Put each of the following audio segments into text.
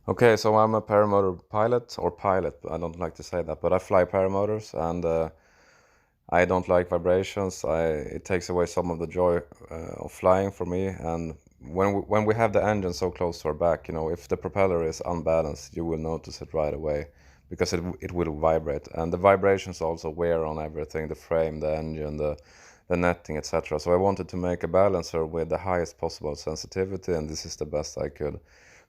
Okay, so I'm a paramotor pilot, or pilot, I don't like to say that, but I fly paramotors, and I don't like vibrations. It takes away some of the joy of flying for me, and when we have the engine so close to our back, if the propeller is unbalanced, you will notice it right away because it will vibrate, and the vibrations also wear on everything, the frame, the engine, the netting, etc. So I wanted to make a balancer with the highest possible sensitivity, and this is the best I could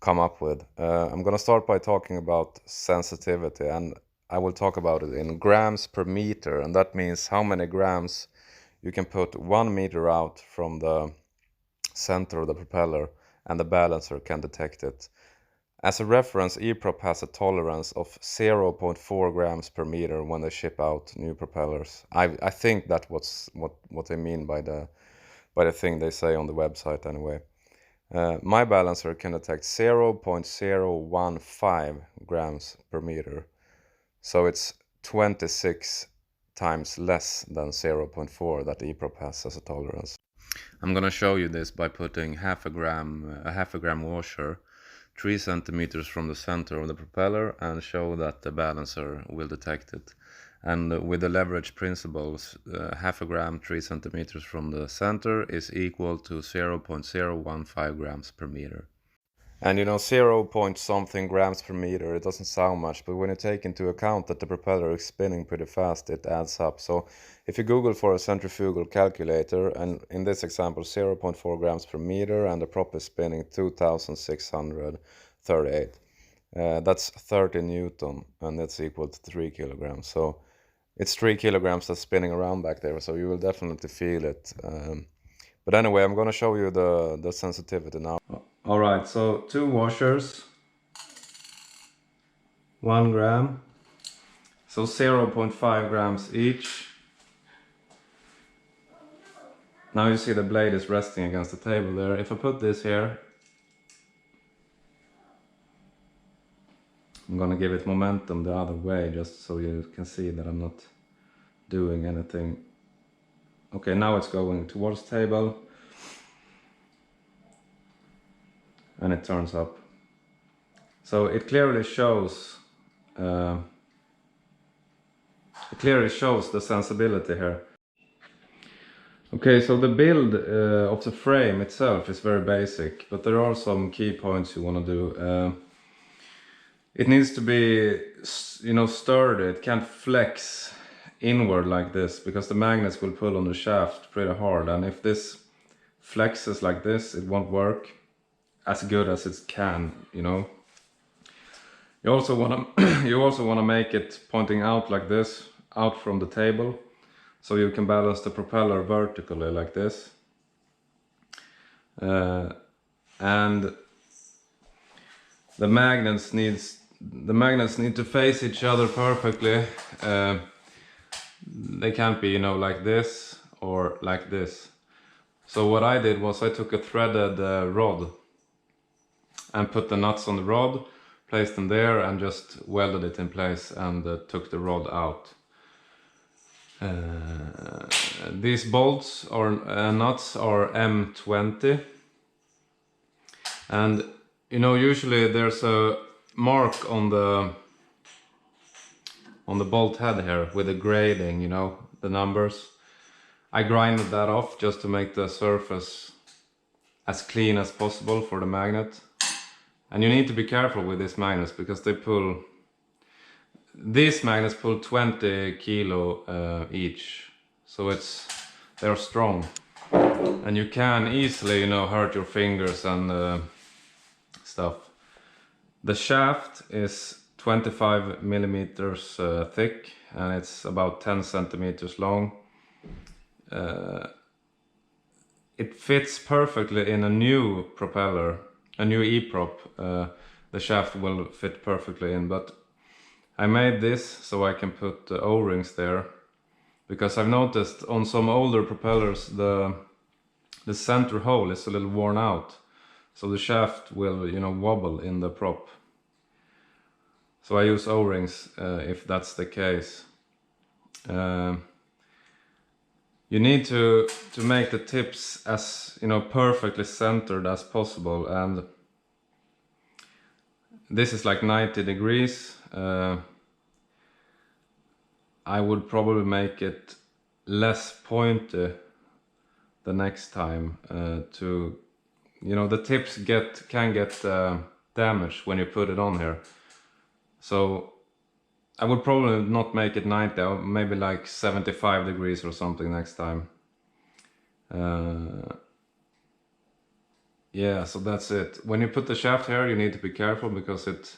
come up with. I'm gonna start by talking about sensitivity, and I will talk about it in grams per meter, and that means how many grams you can put 1 meter out from the center of the propeller, and the balancer can detect it. As a reference, eProp has a tolerance of 0.4 grams per meter when they ship out new propellers. I think that's what they mean by the thing they say on the website anyway. My balancer can detect 0.015 grams per meter, so it's 26 times less than 0.4 that eProp has as a tolerance. I'm gonna show you this by putting a half a gram washer 3 centimeters from the center of the propeller and show that the balancer will detect it. And with the leverage principles, half a gram 3 centimeters from the center is equal to 0.015 grams per meter. And 0 point something grams per meter, it doesn't sound much, but when you take into account that the propeller is spinning pretty fast, it adds up. So if you Google for a centrifugal calculator, and in this example 0.4 grams per meter, and the prop is spinning 2638, that's 30 Newton, and that's equal to 3 kilograms. So it's 3 kilograms that's spinning around back there, so you will definitely feel it. But anyway, I'm gonna show you the sensitivity now. All right, so 2 washers, 1 gram, so 0.5 grams each. Now you see the blade is resting against the table there. If I put this here, I'm gonna give it momentum the other way just so you can see that I'm not doing anything. Okay, now it's going towards the table and it turns up. So it clearly shows the sensibility here. Okay, so the build of the frame itself is very basic, but there are some key points you want to do. It needs to be, sturdy. It can't flex inward like this because the magnets will pull on the shaft pretty hard, and if this flexes like this, it won't work as good as it can. You also want to make it pointing out like this, out from the table, so you can balance the propeller vertically like this. And the magnets need to face each other perfectly. They can't be, like this or like this. So what I did was I took a threaded rod and put the nuts on the rod, placed them there, and just welded it in place, and took the rod out. These bolts or nuts are M20, and usually there's a mark on the bolt head here with a grading, the numbers. I grinded that off just to make the surface as clean as possible for the magnet. And you need to be careful with these magnets because these magnets pull 20 kilo each, so they're strong, and you can easily hurt your fingers and stuff. The shaft is 25 millimeters thick, and it's about 10 centimeters long. It fits perfectly in a new propeller, a new eProp. The shaft will fit perfectly in, but I made this so I can put the O-rings there, because I've noticed on some older propellers the center hole is a little worn out, so the shaft will wobble in the prop. So I use O-rings if that's the case. You need to make the tips as perfectly centered as possible, and this is like 90 degrees. I would probably make it less pointy the next time to, you know, the tips can get damaged when you put it on here. So I would probably not make it 90, maybe like 75 degrees or something next time. Yeah, so that's it. When you put the shaft here, you need to be careful because it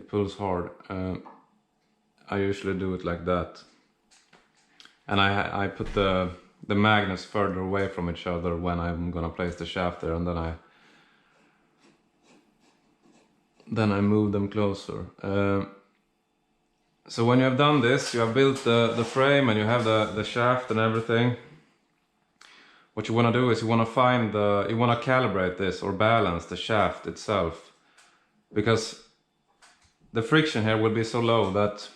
pulls hard. I usually do it like that, and I put the magnets further away from each other when I'm gonna place the shaft there, and then I move them closer. So when you have done this, you have built the frame and you have the shaft and everything. What you want to do is you want to calibrate this or balance the shaft itself, because the friction here will be so low that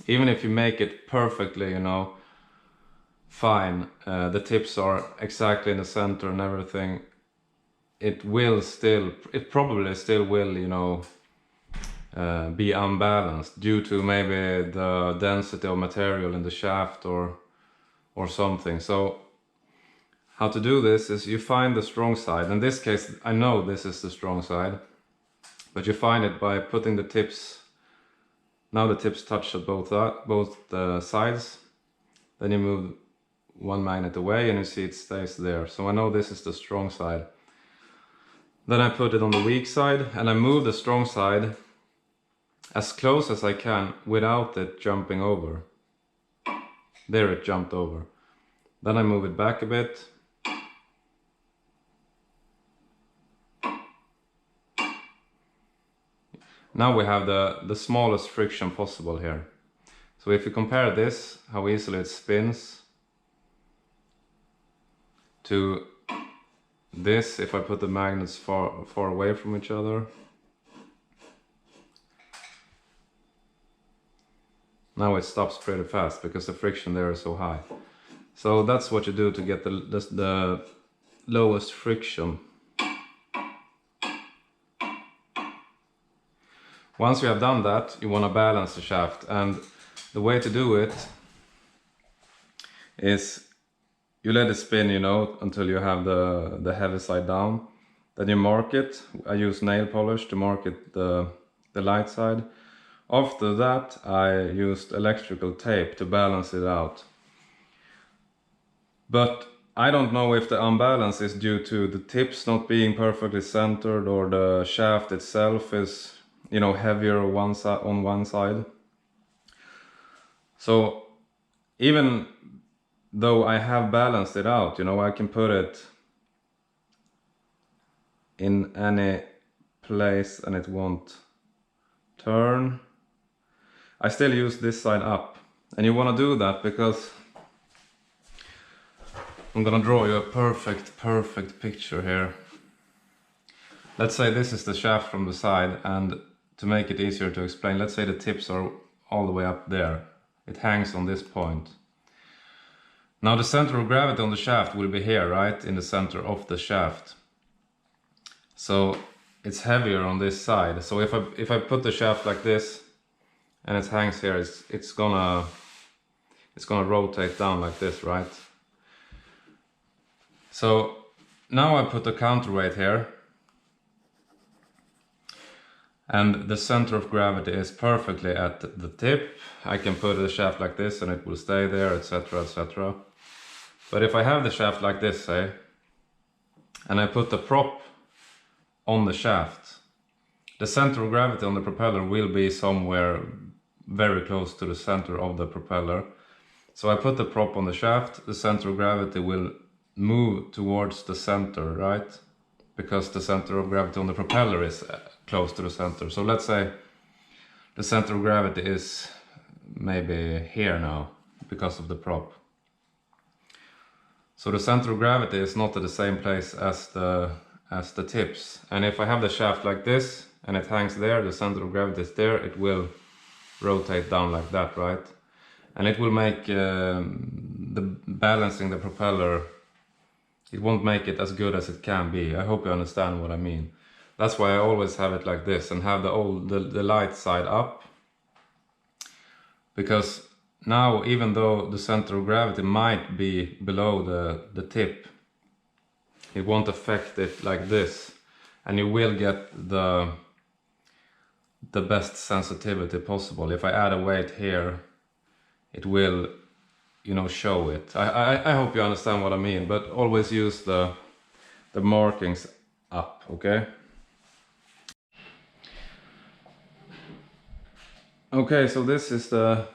even if you make it perfectly, you know, fine, the tips are exactly in the center and everything, it probably still will, you know, be unbalanced due to maybe the density of material in the shaft or something. So how to do this is you find the strong side. In this case, I know this is the strong side, but you find it by putting the tips. Now the tips touch at both sides. Then you move one magnet away and you see it stays there. So I know this is the strong side. Then I put it on the weak side and I move the strong side as close as I can without it jumping over. There it jumped over. Then I move it back a bit. Now we have the smallest friction possible here. So if you compare this, how easily it spins, to this, if I put the magnets far away from each other. Now it stops pretty fast because the friction there is so high. So that's what you do to get the lowest friction. Once you have done that, you want to balance the shaft, and the way to do it is you let it spin, you know, until you have the heavy side down. Then you mark it. I use nail polish to mark it the light side. After that, I used electrical tape to balance it out. But I don't know if the unbalance is due to the tips not being perfectly centered or the shaft itself is, you know, heavier on one side. So even though I have balanced it out, you know, I can put it in any place and it won't turn. I still use this side up, and you want to do that because I'm gonna draw you a perfect picture here. Let's say this is the shaft from the side, and to make it easier to explain, let's say the tips are all the way up there. It hangs on this point. Now the center of gravity on the shaft will be here, right? In the center of the shaft. So it's heavier on this side. So if I put the shaft like this and it hangs here, it's gonna rotate down like this, right? So now I put the counterweight here, and the center of gravity is perfectly at the tip. I can put the shaft like this and it will stay there, etc, etc. But if I have the shaft like this, say, and I put the prop on the shaft, the center of gravity on the propeller will be somewhere very close to the center of the propeller. So I put the prop on the shaft, the center of gravity will move towards the center, right? Because the center of gravity on the propeller is close to the center. So let's say the center of gravity is maybe here now because of the prop. So the center of gravity is not at the same place as the tips. And if I have the shaft like this and it hangs there, the center of gravity is there, it will rotate down like that, right? And it will make the balancing the propeller, it won't make it as good as it can be. I hope you understand what I mean. That's why I always have it like this and have the light side up. Because now, even though the center of gravity might be below the tip, it won't affect it like this. And you will get the best sensitivity possible. If I add a weight here, it will, you know, show it. I hope you understand what I mean, but always use the markings up, okay? Okay, so this is the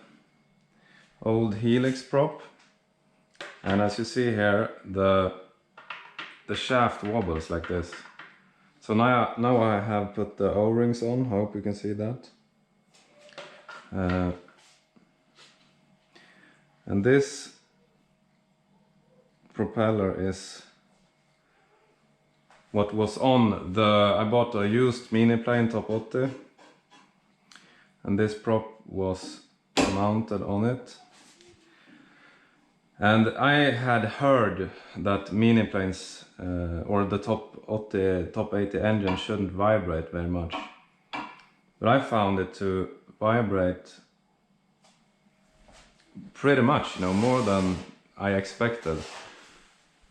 old helix prop, and as you see here, the shaft wobbles like this. So now I have put the O-rings on. I hope you can see that. And this propeller is what was on I bought a used mini plane Top 80, and this prop was mounted on it. And I had heard that mini planes or the Top 80 engine shouldn't vibrate very much, but I found it to vibrate pretty much, you know, more than I expected.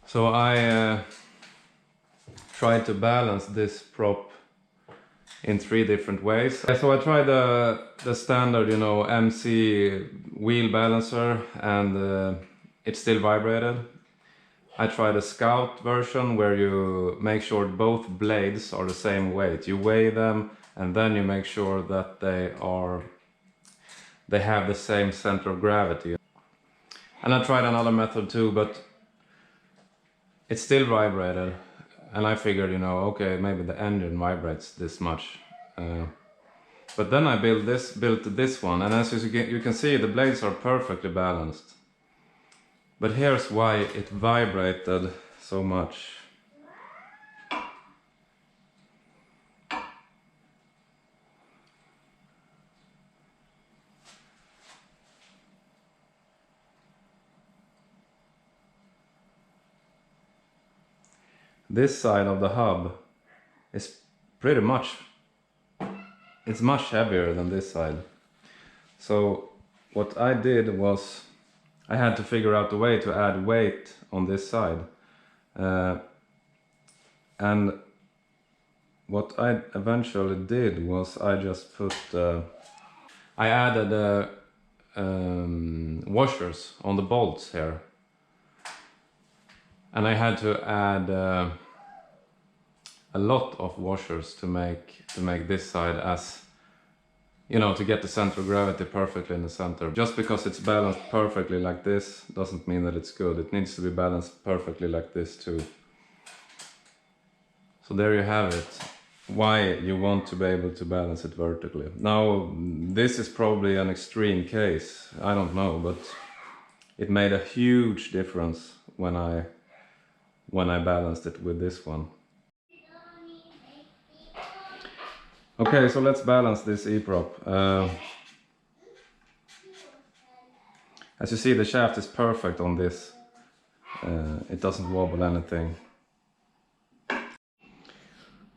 So I tried to balance this prop in 3 different ways. So I tried the standard, you know, MC wheel balancer, and it still vibrated. I tried a Scout version where you make sure both blades are the same weight. You weigh them and then you make sure that they have the same center of gravity. And I tried another method too, but it still vibrated. And I figured, you know, okay, maybe the engine vibrates this much. But then I built this one, and as you can see, the blades are perfectly balanced. But here's why it vibrated so much. This side of the hub is it's much heavier than this side. So what I did was I had to figure out a way to add weight on this side. And what I eventually did was I just put... I added washers on the bolts here. And I had to add a lot of washers to make this side, as you know, to get the center of gravity perfectly in the center. Just because it's balanced perfectly like this doesn't mean that it's good. It needs to be balanced perfectly like this too. So there you have it. Why you want to be able to balance it vertically. Now this is probably an extreme case, I don't know, but it made a huge difference when I balanced it with this one. Okay, so let's balance this E-prop. As you see, the shaft is perfect on this. It doesn't wobble anything.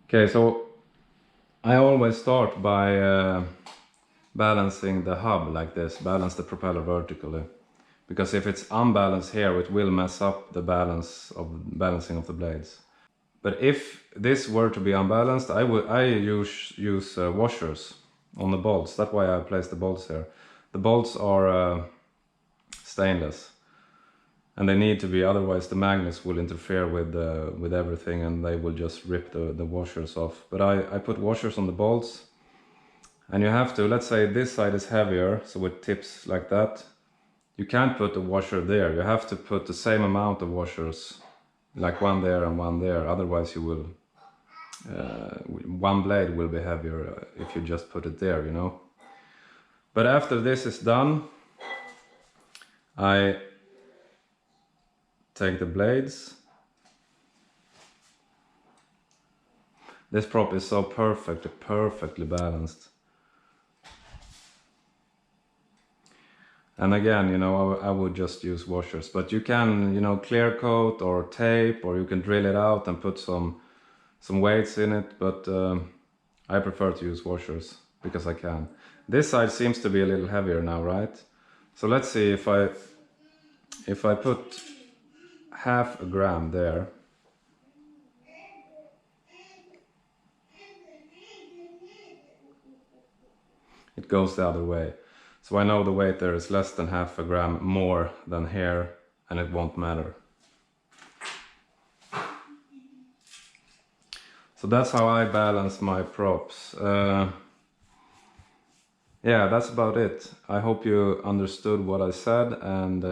Okay, so I always start by balancing the hub like this, balance the propeller vertically. Because if it's unbalanced here, it will mess up the balancing of the blades. But if this were to be unbalanced, I use washers on the bolts. That's why I placed the bolts here. The bolts are stainless, and they need to be, otherwise the magnets will interfere with everything, and they will just rip the washers off. But I put washers on the bolts, and you have to, let's say this side is heavier, so it tips like that. You can't put a washer there. You have to put the same amount of washers, like one there and one there, otherwise you will one blade will be heavier if you just put it there, you know. But after this is done, I take the blades. This prop is so perfectly balanced. And again, you know, I would just use washers, but you can, you know, clear coat or tape, or you can drill it out and put some some weights in it, but I prefer to use washers because I can. This side seems to be a little heavier now, right? So let's see if I put half a gram there. It goes the other way. So I know the weight there is less than half a gram more than here, and it won't matter. So that's how I balance my props. Yeah, that's about it. I hope you understood what I said, and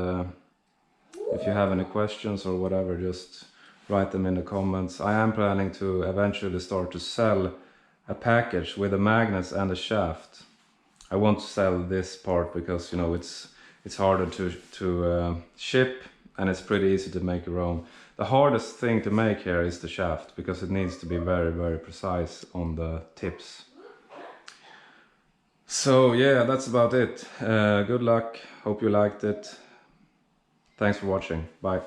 if you have any questions or whatever, just write them in the comments. I am planning to eventually start to sell a package with the magnets and the shaft. I won't sell this part because, you know, it's harder to ship, and it's pretty easy to make your own. The hardest thing to make here is the shaft, because it needs to be very, very precise on the tips. So yeah, that's about it. Good luck. Hope you liked it. Thanks for watching. Bye.